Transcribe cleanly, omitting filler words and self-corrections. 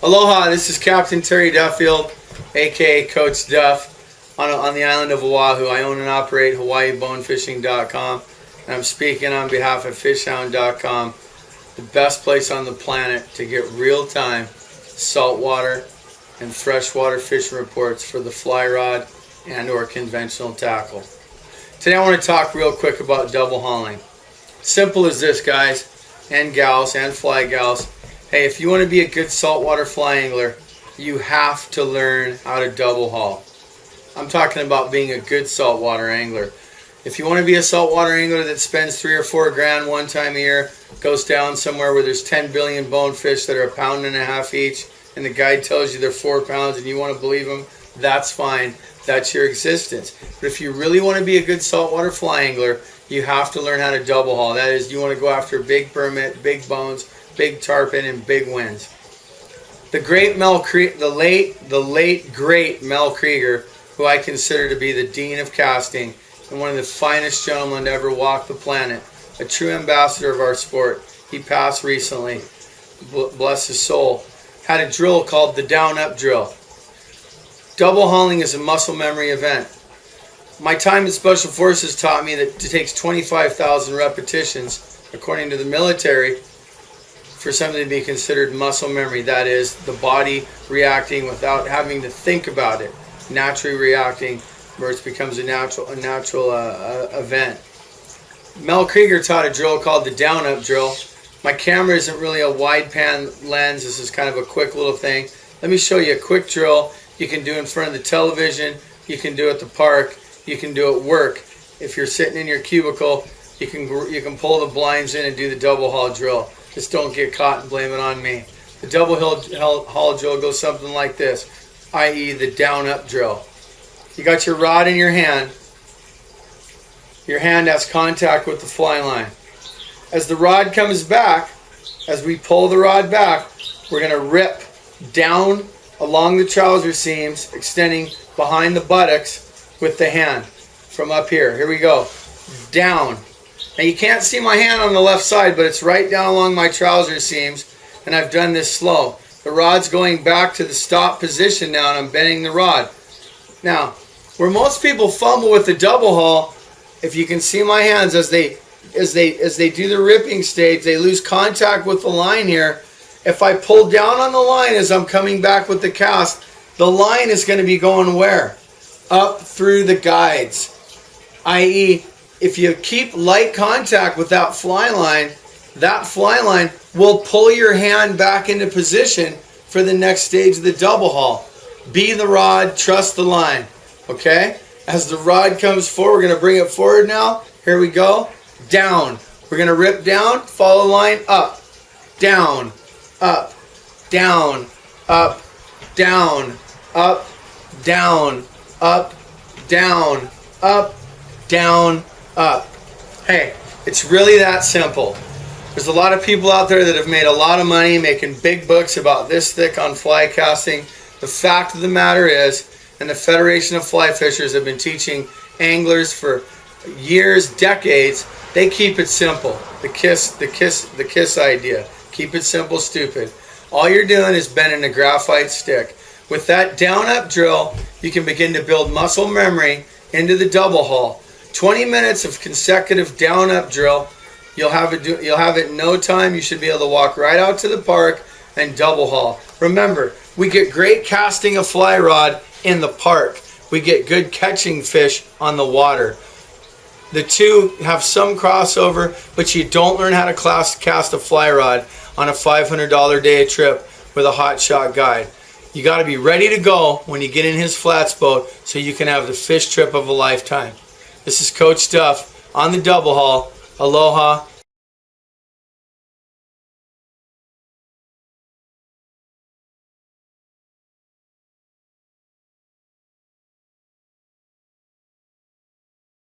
Aloha, this is Captain Terry Duffield, aka Coach Duff, on the island of Oahu. I own and operate Hawaiian Bone Fishing.com, and I'm speaking on behalf of Fishhound.com, the best place on the planet to get real-time saltwater and freshwater fishing reports for the fly rod and or conventional tackle. Today I want to talk real quick about double hauling. Simple as this, guys and gals and fly gals. Hey, if you want to be a good saltwater fly angler, you have to learn how to double haul. I'm talking about being a good saltwater angler. If you want to be a saltwater angler that spends $3 or $4 grand one time a year, goes down somewhere where there's 10 billion bonefish that are 1.5 pounds each, and the guide tells you they're 4 pounds and you want to believe them, that's fine. That's your existence. But if you really want to be a good saltwater fly angler, you have to learn how to double haul. That is, you want to go after big permit, big bones, big tarpon, and big winds. The late great Mel Krieger, who I consider to be the dean of casting and one of the finest gentlemen to ever walk the planet, a true ambassador of our sport. He passed recently, bless his soul. Had a drill called the down-up drill. Double hauling is a muscle memory event. My time in Special Forces taught me that it takes 25,000 repetitions, according to the military, for something to be considered muscle memory. That is, the body reacting without having to think about it, naturally reacting, where it becomes a natural event. Mel Krieger taught a drill called the down-up drill. My camera isn't really a wide pan lens. This is kind of a quick little thing. Let me show you a quick drill you can do in front of the television. You can do at the park. You can do at work. If you're sitting in your cubicle, you can pull the blinds in and do the double haul drill. Just don't get caught and blame it on me. The double haul drill goes something like this, i.e. the down-up drill. You got your rod in your hand. Your hand has contact with the fly line. As the rod comes back, as we pull the rod back, we're going to rip down along the trouser seams, extending behind the buttocks with the hand from up here. Here we go. Down. Now you can't see my hand on the left side, but it's right down along my trouser seams, and I've done this slow. The rod's going back to the stop position now, and I'm bending the rod. Now, where most people fumble with the double haul, if you can see my hands as they do the ripping stage, they lose contact with the line here. If I pull down on the line as I'm coming back with the cast, the line is going to be going where? Up through the guides. I.e., if you keep light contact with that fly line will pull your hand back into position for the next stage of the double haul. Be the rod, trust the line. Okay? As the rod comes forward, we're going to bring it forward now. Here we go. Down. We're going to rip down, follow the line, up, down, up, down, up, down, up, down, up, down, up, down, up. Hey, it's really that simple. There's a lot of people out there that have made a lot of money making big books about this thick on fly casting. The fact of the matter is, and the Federation of Fly Fishers have been teaching anglers for years, decades, they keep it simple. The kiss idea. Keep it simple, stupid. All you're doing is bending a graphite stick. With that down-up drill, you can begin to build muscle memory into the double haul. 20 minutes of consecutive down-up drill. You'll have it in no time. You should be able to walk right out to the park and double haul. Remember, we get great casting a fly rod in the park. We get good catching fish on the water. The two have some crossover, but you don't learn how to cast a fly rod on a $500 day trip with a hot shot guide. You got to be ready to go when you get in his flats boat so you can have the fish trip of a lifetime. This is Coach Duff on the double haul. Aloha.